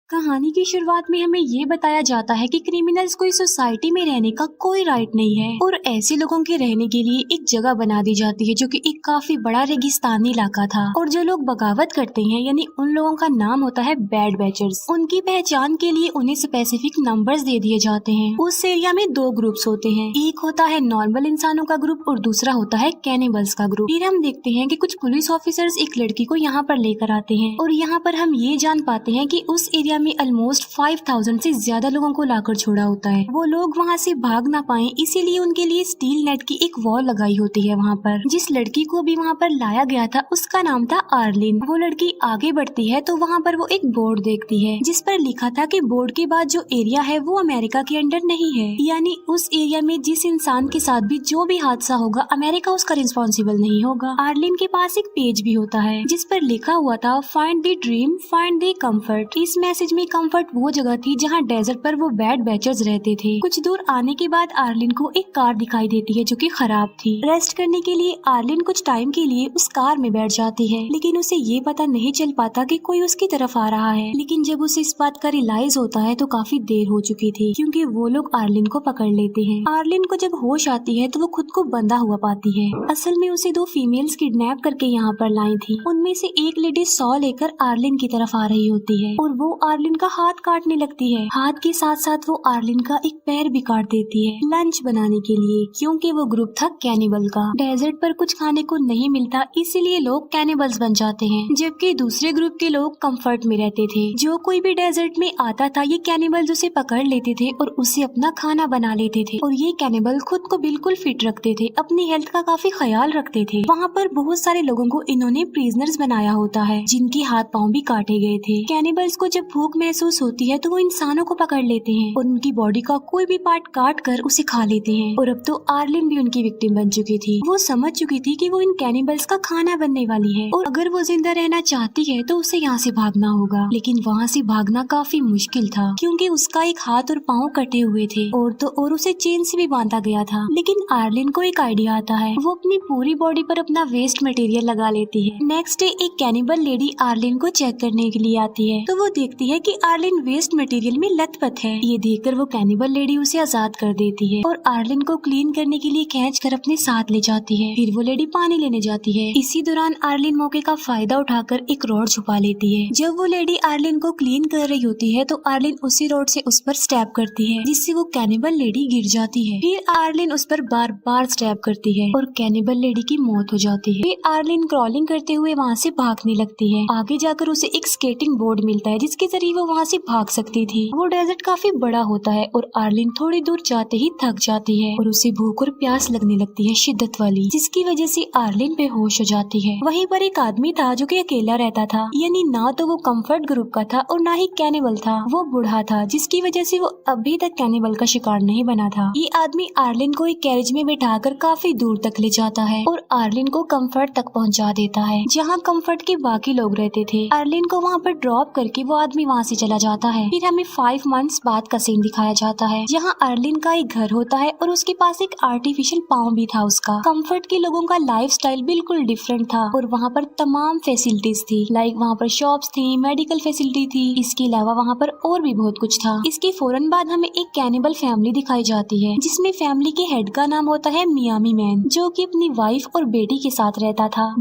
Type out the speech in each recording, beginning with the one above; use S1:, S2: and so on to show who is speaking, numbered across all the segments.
S1: कहानी की शुरुआत में हमें ये बताया जाता है कि क्रिमिनल्स को इस सोसाइटी में रहने का कोई राइट नहीं है और ऐसे लोगों के रहने के लिए एक जगह बना दी जाती है जो कि एक काफी बड़ा रेगिस्तानी इलाका था। और जो लोग बगावत करते हैं यानी उन लोगों का नाम होता है बैड बैचर्स। उनकी पहचान के लिए उन्हें स्पेसिफिक नंबर्स दे दिए जाते हैं। उस एरिया में दो ग्रुप्स होते हैं, एक होता है नॉर्मल इंसानों का ग्रुप और दूसरा होता है कैनिबल्स का ग्रुप। फिर हम देखते हैं कि कुछ पुलिस ऑफिसर्स एक लड़की को यहाँ पर लेकर आते हैं और यहाँ पर हम ये जान पाते हैं कि उस एरिया में ऑलमोस्ट 5000 से ज्यादा लोगों को लाकर छोड़ा होता है। वो लोग वहाँ से भाग ना पाए इसीलिए उनके लिए स्टील नेट की एक वॉल लगाई होती है वहाँ पर। जिस लड़की को भी वहाँ पर लाया गया था उसका नाम था आर्लिन। वो लड़की आगे बढ़ती है तो वहाँ पर वो एक बोर्ड देखती है जिस पर लिखा था कि बोर्ड के बाद जो एरिया है वो अमेरिका के अंडर नहीं है, यानी उस एरिया में जिस इंसान के साथ भी जो भी हादसा होगा अमेरिका उसका रिस्पॉन्सिबल नहीं होगा। आर्लिन के पास एक पेज भी होता है जिस पर लिखा हुआ था find the dream find the comfort. इस मैसेज में कंफर्ट वो जगह थी जहाँ डेजर्ट पर वो बैड बैचर्स रहते थे। कुछ दूर आने के बाद आर्लिन को एक कार दिखाई देती है जो कि खराब थी। रेस्ट करने के लिए आर्लिन कुछ टाइम के लिए उस कार में बैठ जाती है, लेकिन उसे ये पता नहीं चल पाता कि कोई उसकी तरफ आ रहा है। लेकिन जब उसे इस बात का रियलाइज होता है तो काफी देर हो चुकी थी क्योंकि वो लोग आर्लिन को पकड़ लेते हैं। आर्लिन को जब होश आती है तो वो खुद को बंधा हुआ पाती है। असल में उसे दो फीमेल्स किडनैप करके यहाँ पर लाई थी। उनमें से एक लेडी सॉ लेकर आर्लिन की तरफ आ रही होती है और वो आर्लिन का हाथ काटने लगती है। हाथ के साथ साथ वो आर्लिन का एक पैर भी काट देती है लंच बनाने के लिए, क्योंकि वो ग्रुप था कैनिबल का। डेजर्ट पर कुछ खाने को नहीं मिलता इसीलिए लोग कैनिबल्स बन जाते हैं, जबकि दूसरे ग्रुप के लोग कंफर्ट में रहते थे। जो कोई भी डेजर्ट में आता था ये कैनिबल्स उसे पकड़ लेते थे और उसे अपना खाना बना लेते थे। और ये कैनिबल खुद को बिल्कुल फिट रखते थे, अपनी हेल्थ का काफी ख्याल रखते थे। वहाँ पर बहुत सारे लोगों को इन्होंने प्रिजनर्स बनाया होता है जिनके हाथ पाँव भी काटे गए थे। कैनिबल्स को जब भूख महसूस होती है तो वो इंसानों को पकड़ लेते हैं और उनकी बॉडी का कोई भी पार्ट काट कर उसे खा लेते हैं। और अब तो आर्लिन भी उनकी विक्टिम बन चुकी थी। वो समझ चुकी थी कि वो इन कैनिबल्स का खाना बनने वाली है और अगर वो जिंदा रहना चाहती है तो उसे यहाँ से भागना होगा। लेकिन वहाँ से भागना काफी मुश्किल था क्योंकि उसका एक हाथ और पाँव कटे हुए थे और तो और उसे चेन से भी बांधा गया था। लेकिन आर्लिन को एक आइडिया आता है, वो अपनी पूरी बॉडी पर अपना वेस्ट मटेरियल लगा लेती है। नेक्स्ट डे एक कैनिबल लेडी आर्लिन को चेक करने के लिए आती है तो वो देखती है कि आर्लिन वेस्ट मटेरियल में लथपथ है। ये देखकर वो कैनिबल लेडी उसे आजाद कर देती है और आर्लिन को क्लीन करने के लिए खींच कर अपने साथ ले जाती है। फिर वो लेडी पानी लेने जाती है। इसी दौरान आर्लिन मौके का फायदा उठाकर एक रॉड छुपा लेती है। जब वो लेडी आर्लिन को क्लीन कर रही होती है तो आर्लिन उसी रॉड से उस पर स्टैब करती है जिससे वो कैनिबल लेडी गिर जाती है। फिर आर्लिन उस पर बार बार स्टैब करती है और कैनिबल लेडी की मौत हो जाती है। फिर आर्लिन क्रॉलिंग करते हुए वहाँ से भागने लगती है। आगे जाकर उसे एक स्केटिंग बोर्ड मिलता है जिसके जरिए वो वहाँ से भाग सकती थी। वो डेजर्ट काफी बड़ा होता है और आर्लिन थोड़ी दूर जाते ही थक जाती है और उसे भूख और प्यास लगने लगती है शिद्दत वाली, जिसकी वजह से आर्लिन बेहोश हो जाती है। वहीं पर एक आदमी था जो कि अकेला रहता था, यानी ना तो वो कंफर्ट ग्रुप का था और ना ही कैनिबल था। वो बूढ़ा था जिसकी वजह से वो अभी तक कैनिबल का शिकार नहीं बना था। ये आदमी आर्लिन को एक कैरेज में बैठाकर काफी दूर तक ले जाता है और आर्लिन को कंफर्ट तक पहुँचा देता है जहाँ कंफर्ट के बाकी लोग रहते थे। आर्लिन को वहाँ पर ड्रॉप करके वो आदमी वहाँ से चला जाता है। फिर हमें 5 मंथ्स बाद का सीन दिखाया जाता है जहाँ आर्लिन का एक घर होता है और उसके पास एक आर्टिफिशियल पाँव भी था उसका। कंफर्ट के लोगों का लाइफस्टाइल बिल्कुल डिफरेंट था और वहाँ पर तमाम फैसिलिटीज थी, लाइक वहाँ पर शॉप्स थी, मेडिकल फैसिलिटी थी। इसके अलावा वहाँ पर और भी बहुत कुछ था। इसके फौरन बाद हमें एक कैनिबल फैमिली दिखाई जाती है जिसमें फैमिली के हेड का नाम होता है मियामी मैन, जो कि अपनी वाइफ और बेटी के साथ रहता था।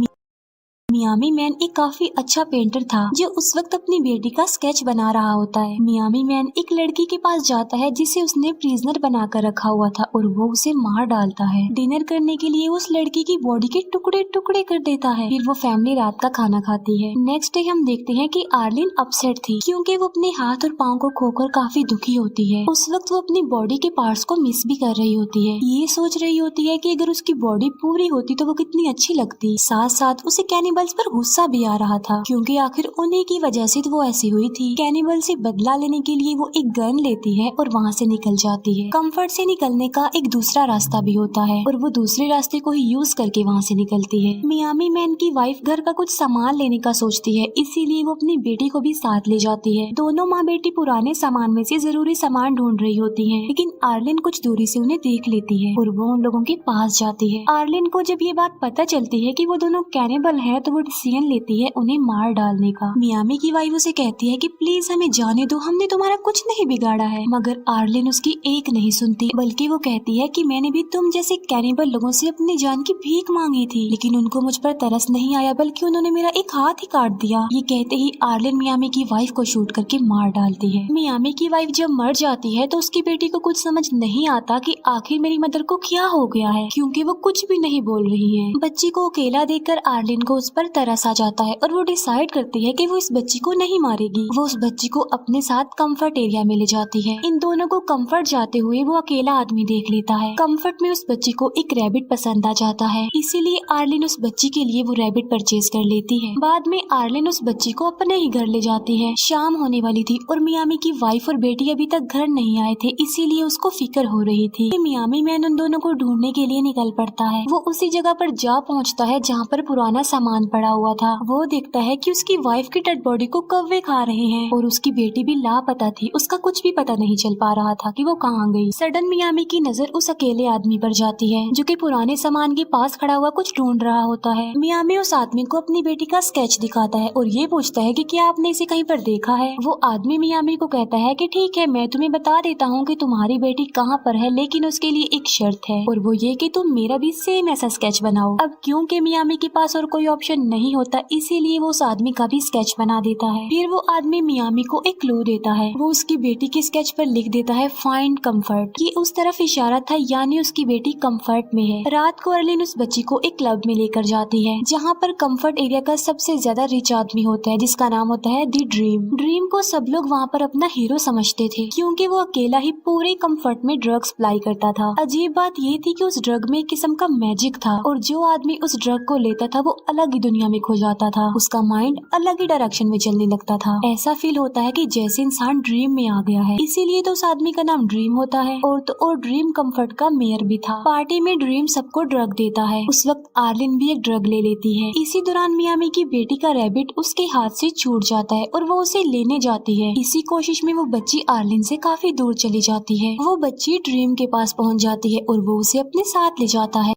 S1: मियामी मैन एक काफी अच्छा पेंटर था जो उस वक्त अपनी बेटी का स्केच बना रहा होता है। मियामी मैन एक लड़की के पास जाता है जिसे उसने प्रिजनर बनाकर रखा हुआ था और वो उसे मार डालता है। डिनर करने के लिए उस लड़की की बॉडी के टुकड़े टुकड़े कर देता है। फिर वो फैमिली रात का खाना खाती है। नेक्स्ट डे हम देखते हैं कि आर्लिन अपसेट थी क्योंकि वो अपने हाथ और पाँव को खोकर काफी दुखी होती है। उस वक्त वो अपनी बॉडी के पार्ट्स को मिस भी कर रही होती है। ये सोच रही होती है कि अगर उसकी बॉडी पूरी होती तो वो कितनी अच्छी लगती। साथ साथ उसे कैनिबल्स पर गुस्सा भी आ रहा था क्योंकि आखिर उन्हीं की वजह से तो वो ऐसी हुई थी। कैनिबल से बदला लेने के लिए वो एक गन लेती है और वहाँ से निकल जाती है। कंफर्ट से निकलने का एक दूसरा रास्ता भी होता है और वो दूसरे रास्ते को ही यूज करके वहाँ से निकलती है। मियामी मैन की वाइफ घर का कुछ सामान लेने का सोचती है, इसीलिए वो अपनी बेटी को भी साथ ले जाती है। दोनों माँ बेटी पुराने सामान में से जरूरी सामान ढूंढ रही होती है, लेकिन आर्लिन कुछ दूरी से उन्हें देख लेती है और वो उन लोगों के पास जाती है। आर्लिन को जब ये बात पता चलती है कि वो दोनों कैनिबल है तो वो डिसीजन लेती है उन्हें मार डालने का। मियामी की वाइफ उसे कहती है कि प्लीज हमें जाने दो, हमने तुम्हारा कुछ नहीं बिगाड़ा है, मगर आर्लिन उसकी एक नहीं सुनती, बल्कि वो कहती है कि मैंने भी तुम जैसे कैनिबल लोगों से अपनी जान की भीख मांगी थी, लेकिन उनको मुझ पर तरस नहीं आया, बल्कि उन्होंने मेरा एक हाथ ही काट दिया। ये कहते ही आर्लिन मियामी की वाइफ को शूट करके मार डालती है। मियामी की वाइफ जब मर जाती है तो उसकी बेटी को कुछ समझ नहीं आता कि आखिर मेरी मदर को क्या हो गया है, क्योंकि वो कुछ भी नहीं बोल रही है। बच्ची को अकेला देखकर आर्लिन को उस पर तरस आ जाता है और वो डिसाइड करती है कि वो इस बच्ची को नहीं मारेगी। वो उस बच्ची को अपने साथ कंफर्ट एरिया में ले जाती है। इन दोनों को कंफर्ट जाते हुए वो अकेला आदमी देख लेता है। कंफर्ट में उस बच्ची को एक रैबिट पसंद आ जाता है, इसीलिए आर्लिन उस बच्ची के लिए वो रैबिट परचेज कर लेती है। बाद में आर्लिन उस बच्ची को अपने ही घर ले जाती है। शाम होने वाली थी और मियामी की वाइफ और बेटी अभी तक घर नहीं आए थे, इसीलिए उसको फिक्र हो रही थी। मियामी मैन उन दोनों को ढूंढने के लिए निकल पड़ता है। वो उसी जगह पर जा पहुंचता है जहाँ पर पुराना सामान पड़ा हुआ था। वो देखता है कि उसकी वाइफ की डेड बॉडी को कौवे खा रहे हैं और उसकी बेटी भी लापता थी। उसका कुछ भी पता नहीं चल पा रहा था कि वो कहाँ गई। सडन मियामी की नजर उस अकेले आदमी पर जाती है जो कि पुराने सामान के पास खड़ा हुआ कुछ ढूंढ रहा होता है। मियामी उस आदमी को अपनी बेटी का स्केच दिखाता है और ये पूछता है कि क्या आपने इसे कहीं पर देखा है। वो आदमी मियामी को कहता है कि ठीक है, मैं तुम्हें बता देता हूँ कि तुम्हारी बेटी कहाँ पर है, लेकिन उसके लिए एक शर्त है और वो ये कि तुम मेरा भी सेम ऐसा स्केच बनाओ। अब क्योंकि मियामी के पास और कोई ऑप्शन नहीं होता, इसीलिए वो उस आदमी का भी स्केच बना देता है। फिर वो आदमी मियामी को एक क्लू देता है। वो उसकी बेटी के स्केच पर लिख देता है फाइंड कंफर्ट। ये उस तरफ इशारा था, यानी उसकी बेटी कंफर्ट में है। रात को अर्लिन उस बच्ची को एक क्लब में लेकर जाती है जहाँ पर कंफर्ट एरिया का सबसे ज्यादा रिच आदमी होता है, जिसका नाम होता है दी ड्रीम। ड्रीम को सब लोग वहाँ पर अपना हीरो समझते थे, क्योंकि वो अकेला ही पूरे कंफर्ट में ड्रग्स सप्लाई करता था। अजीब बात ये थी कि उस ड्रग में एक किस्म का मैजिक था और जो आदमी उस ड्रग को लेता था वो अलग ही दुनिया में खो जाता था। उसका माइंड अलग ही डायरेक्शन में चलने लगता था। ऐसा फील होता है कि जैसे इंसान ड्रीम में आ गया है, इसीलिए तो उस आदमी का नाम ड्रीम होता है। और ड्रीम कंफर्ट का मेयर भी था। पार्टी में ड्रीम सबको ड्रग देता है। उस वक्त आर्लिन भी एक ड्रग ले लेती है। इसी दौरान मियामी की बेटी का रैबिट उसके हाथ से छूट जाता है और वो उसे लेने जाती है। इसी कोशिश में वो बच्ची आर्लिन से काफी दूर चली जाती है। वो बच्ची ड्रीम के पास पहुंच जाती है और वो उसे अपने साथ ले जाता है।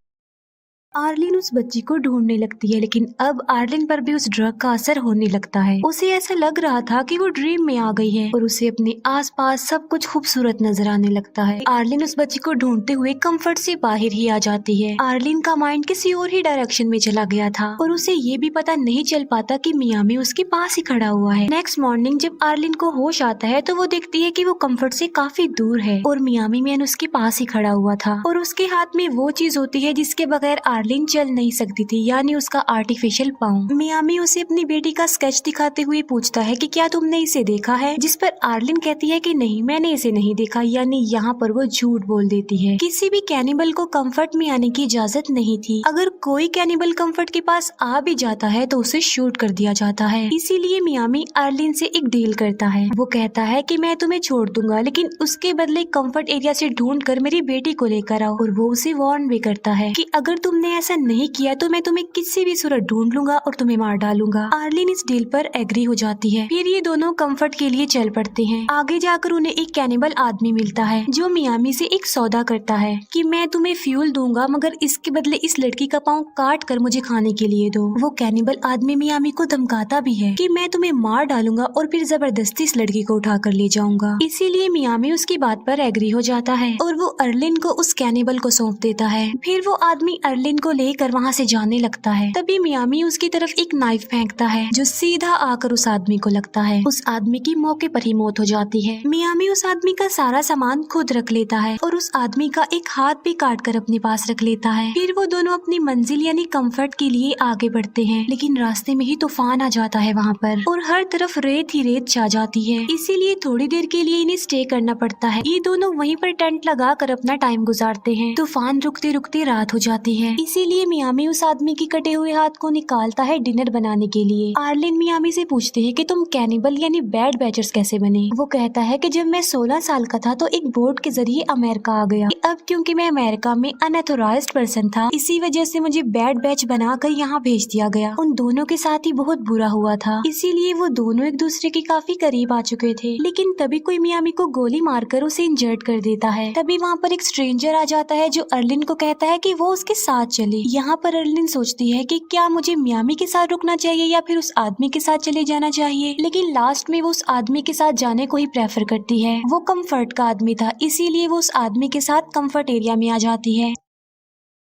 S1: आर्लिन उस बच्ची को ढूंढने लगती है, लेकिन अब आर्लिन पर भी उस ड्रग का असर होने लगता है। उसे ऐसा लग रहा था कि वो ड्रीम में आ गई है और उसे अपने आसपास सब कुछ खूबसूरत नजर आने लगता है। आर्लिन उस बच्ची को ढूंढते हुए कंफर्ट से बाहर ही आ जाती है। आर्लिन का माइंड किसी और ही डायरेक्शन में चला गया था और उसे ये भी पता नहीं चल पाता कि मियामी उसके पास ही खड़ा हुआ है। नेक्स्ट मॉर्निंग जब आर्लिन को होश आता है तो वो देखती है कि वो कंफर्ट से काफी दूर है और मियामी मैन उसके पास ही खड़ा हुआ था और उसके हाथ में वो चीज होती है जिसके बगैर आर्लिन चल नहीं सकती थी, यानी उसका आर्टिफिशियल पाँव। मियामी उसे अपनी बेटी का स्केच दिखाते हुए पूछता है कि क्या तुमने इसे देखा है, जिस पर आर्लिन कहती है कि नहीं, मैंने इसे नहीं देखा, यानी यहाँ पर वो झूठ बोल देती है। किसी भी कैनिबल को कंफर्ट में आने की इजाजत नहीं थी। अगर कोई कैनिबल कंफर्ट के पास आ भी जाता है तो उसे शूट कर दिया जाता है। इसीलिए मियामी आर्लिन से एक डील करता है। वो कहता है कि मैं तुम्हें छोड़ दूंगा, लेकिन उसके बदले कंफर्ट एरिया से ढूंढ कर मेरी बेटी को लेकर आओ। और वो उसे वार्न भी करता है कि अगर तुमने ऐसा नहीं किया तो मैं तुम्हें किसी भी सूरत ढूंढ लूंगा और तुम्हें मार डालूंगा। आर्लिन इस डील पर एग्री हो जाती है। फिर ये दोनों कंफर्ट के लिए चल पड़ते हैं। आगे जाकर उन्हें एक कैनिबल आदमी मिलता है जो मियामी से एक सौदा करता है कि मैं तुम्हें फ्यूल दूंगा, मगर इसके बदले इस लड़की का पाँव काट कर मुझे खाने के लिए दो। वो कैनिबल आदमी मियामी को धमकाता भी है कि मैं तुम्हें मार डालूंगा और फिर जबरदस्ती इस लड़की को उठा कर ले जाऊंगा। इसीलिए मियामी उसकी बात पर एग्री हो जाता है और वो अर्लिन को उस कैनिबल को सौंप देता है। फिर वो आदमी अर्लिन को लेकर वहाँ से जाने लगता है। तभी मियामी उसकी तरफ एक नाइफ फेंकता है जो सीधा आकर उस आदमी को लगता है। उस आदमी की मौके पर ही मौत हो जाती है। मियामी उस आदमी का सारा सामान खुद रख लेता है और उस आदमी का एक हाथ भी काट कर अपने पास रख लेता है। फिर वो दोनों अपनी मंजिल यानी कंफर्ट के लिए आगे बढ़ते हैं, लेकिन रास्ते में ही तूफान आ जाता है वहाँ पर और हर तरफ रेत ही रेत छा जाती है। इसीलिए थोड़ी देर के लिए इन्हें स्टे करना पड़ता है। ये दोनों वहीं पर टेंट लगा कर अपना टाइम गुजारते हैं। तूफान रुकते रुकते रात हो जाती है। इसीलिए मियामी उस आदमी की कटे हुए हाथ को निकालता है डिनर बनाने के लिए। आर्लिन मियामी से पूछते हैं कि तुम कैनिबल यानी बैड बैचर्स कैसे बने। वो कहता है कि जब मैं 16 साल का था तो एक बोट के जरिए अमेरिका आ गया। अब क्योंकि मैं अमेरिका में अनऑथोराइज्ड पर्सन था, इसी वजह से मुझे बैड बैच बनाकर यहाँ भेज दिया गया। उन दोनों के साथ ही बहुत बुरा हुआ था, इसीलिए वो दोनों एक दूसरे के काफी करीब आ चुके थे। लेकिन तभी कोई मियामी को गोली मारकर उसे इंजर्ड कर देता है। तभी वहाँ पर एक स्ट्रेंजर आ जाता है जो अर्लिन को कहता है कि वो उसके साथ चले। यहाँ पर अर्लिन सोचती है कि क्या मुझे मियामी के साथ रुकना चाहिए या फिर उस आदमी के साथ चले जाना चाहिए, लेकिन लास्ट में वो उस आदमी के साथ जाने को ही प्रेफर करती है। वो कंफर्ट का आदमी था, इसीलिए वो उस आदमी के साथ कंफर्ट एरिया में आ जाती है।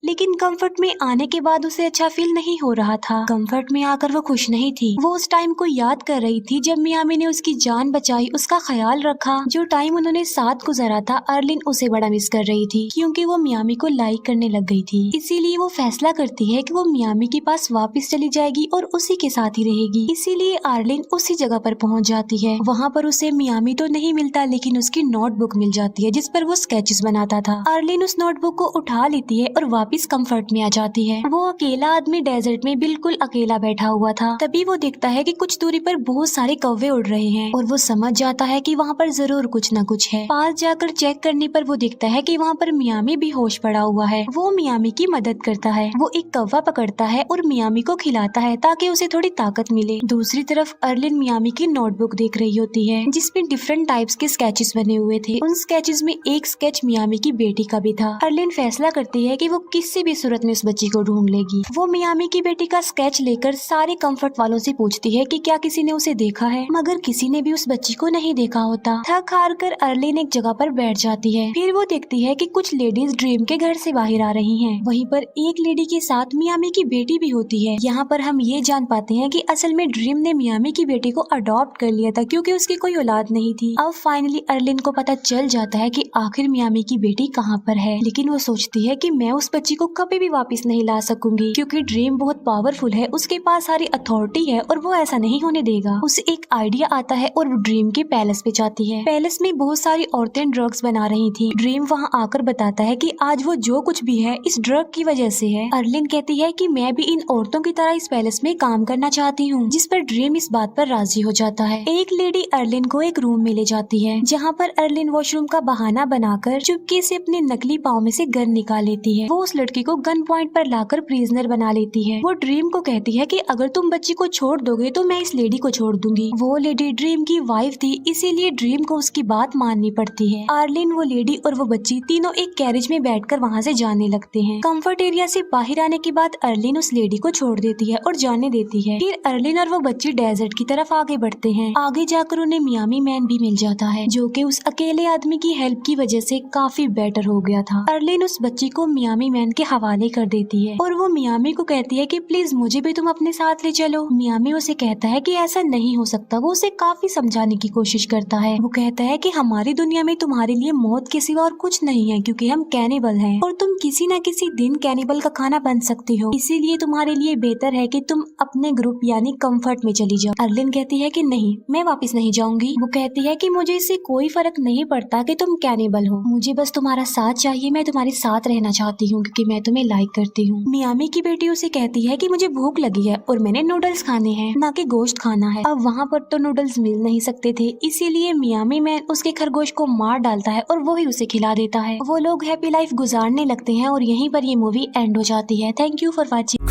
S1: लेकिन कंफर्ट में आने के बाद उसे अच्छा फील नहीं हो रहा था। कंफर्ट में आकर वो खुश नहीं थी। वो उस टाइम को याद कर रही थी जब मियामी ने उसकी जान बचाई, उसका ख्याल रखा। जो टाइम उन्होंने साथ गुजारा था, अर्लिन उसे बड़ा मिस कर रही थी क्योंकि वो मियामी को लाइक करने लग गई थी। इसीलिए वो फैसला करती है कि वो मियामी के पास वापस चली जाएगी और उसी के साथ ही रहेगी। इसीलिए अर्लिन उसी जगह पर पहुंच जाती है। वहाँ पर उसे मियामी तो नहीं मिलता, लेकिन उसकी नोटबुक मिल जाती है जिस पर वो स्केचेस बनाता था। अर्लिन उस नोटबुक को उठा लेती है और वापस कंफर्ट में आ जाती है। वो अकेला आदमी डेजर्ट में बिल्कुल अकेला बैठा हुआ था। तभी वो देखता है कि कुछ दूरी पर बहुत सारे कौवे उड़ रहे हैं और वो समझ जाता है कि वहाँ पर जरूर कुछ न कुछ है। पास जाकर चेक करने पर वो देखता है कि वहाँ पर मियामी भी होश पड़ा हुआ है। वो मियामी की मदद करता है। वो एक कौवा पकड़ता है और मियामी को खिलाता है ताकि उसे थोड़ी ताकत मिले। दूसरी तरफ अर्लिन मियामी की नोटबुक देख रही होती है जिसमें डिफरेंट टाइप्स के स्केचेस बने हुए थे। उन स्केचेस में एक स्केच मियामी की बेटी का भी था। अर्लिन फैसला करती है कि वो किसी भी सूरत में उस बच्ची को ढूंढ लेगी। वो मियामी की बेटी का स्केच लेकर सारे कंफर्ट वालों से पूछती है कि क्या किसी ने उसे देखा है, मगर किसी ने भी उस बच्ची को नहीं देखा होता। थक हार कर अर्लिन एक जगह पर बैठ जाती है। फिर वो देखती है कि कुछ लेडीज ड्रीम के घर से बाहर आ रही हैं। वहीं पर एक लेडी के साथ मियामी की बेटी भी होती है। यहाँ पर हम ये जान पाते हैं कि असल में ड्रीम ने मियामी की बेटी को अडॉप्ट कर लिया था क्योंकि उसकी कोई औलाद नहीं थी। अब फाइनली अर्लिन को पता चल जाता है कि आखिर मियामी की बेटी कहाँ पर है, लेकिन वो सोचती है कि मैं उस बच्ची को कभी भी वापस नहीं ला सकूंगी क्योंकि ड्रीम बहुत पावरफुल है, उसके पास सारी अथॉरिटी है और वो ऐसा नहीं होने देगा। उसे एक आइडिया आता है और वो ड्रीम के पैलेस पे जाती है। पैलेस में बहुत सारी औरतें ड्रग्स बना रही थी। ड्रीम वहाँ आकर बताता है कि आज वो जो कुछ भी है इस ड्रग की वजह से है। अर्लिन कहती है कि मैं भी इन औरतों की तरह इस पैलेस में काम करना चाहती हूँ, जिस पर ड्रीम इस बात पर राजी हो जाता है। एक लेडी अर्लिन को एक रूम में ले जाती है जहाँ पर अर्लिन वॉशरूम का बहाना बनाकर चुपके से अपने नकली पाँव में से गन निकाल लेती है। वो उस लड़की को गन पॉइंट पर लाकर प्रिजनर बना लेती है। वो ड्रीम को कहती है कि अगर तुम बच्ची को छोड़ दोगे तो मैं इस लेडी को छोड़ दूंगी। वो लेडी ड्रीम की वाइफ थी, इसीलिए ड्रीम को उसकी बात माननी पड़ती है। अर्लिन, वो लेडी और वो बच्ची तीनों एक कैरेज में बैठकर वहाँ से जाने लगते हैं। कंफर्ट एरिया से बाहर आने के बाद अर्लिन उस लेडी को छोड़ देती है और जाने देती है। फिर अर्लिन और वो बच्ची डेजर्ट की तरफ आगे बढ़ते हैं। आगे जाकर उन्हें मियामी मैन भी मिल जाता है जो कि उस अकेले आदमी की हेल्प की वजह से काफी बेटर हो गया था। अर्लिन उस बच्ची को मियामी मैन के हवाले कर देती है और वो मियामी को कहती है कि प्लीज मुझे भी तुम अपने साथ ले चलो। मियामी उसे कहता है कि ऐसा नहीं हो सकता। वो उसे काफी समझाने की कोशिश करता है। वो कहता है कि हमारी दुनिया में तुम्हारे लिए मौत के सिवा और कुछ नहीं है क्योंकि हम कैनिबल हैं और तुम किसी न किसी दिन कैनिबल का खाना बन सकती हो, इसीलिए तुम्हारे लिए बेहतर है कि तुम अपने ग्रुप यानी कंफर्ट में चली जाओ। अर्लिन कहती है कि नहीं, मैं वापस नहीं जाऊंगी। वो कहती है कि मुझे इससे कोई फर्क नहीं पड़ता कि तुम कैनिबल हो, मुझे बस तुम्हारा साथ चाहिए। मैं तुम्हारे साथ रहना चाहती हूँ क्योंकि मैं तुम्हें लाइक करती हूँ। मियामी की बेटी उसे कहती है कि मुझे भूख लगी है और मैंने नूडल्स खाने हैं, ना कि गोश्त खाना है। अब वहाँ पर तो नूडल्स मिल नहीं सकते थे, इसीलिए मियामी मैन उसके खरगोश को मार डालता है और वो ही उसे खिला देता है। वो लोग हैप्पी लाइफ गुजारने लगते हैं और यहीं पर ये मूवी एंड हो जाती है। Thank you for watching.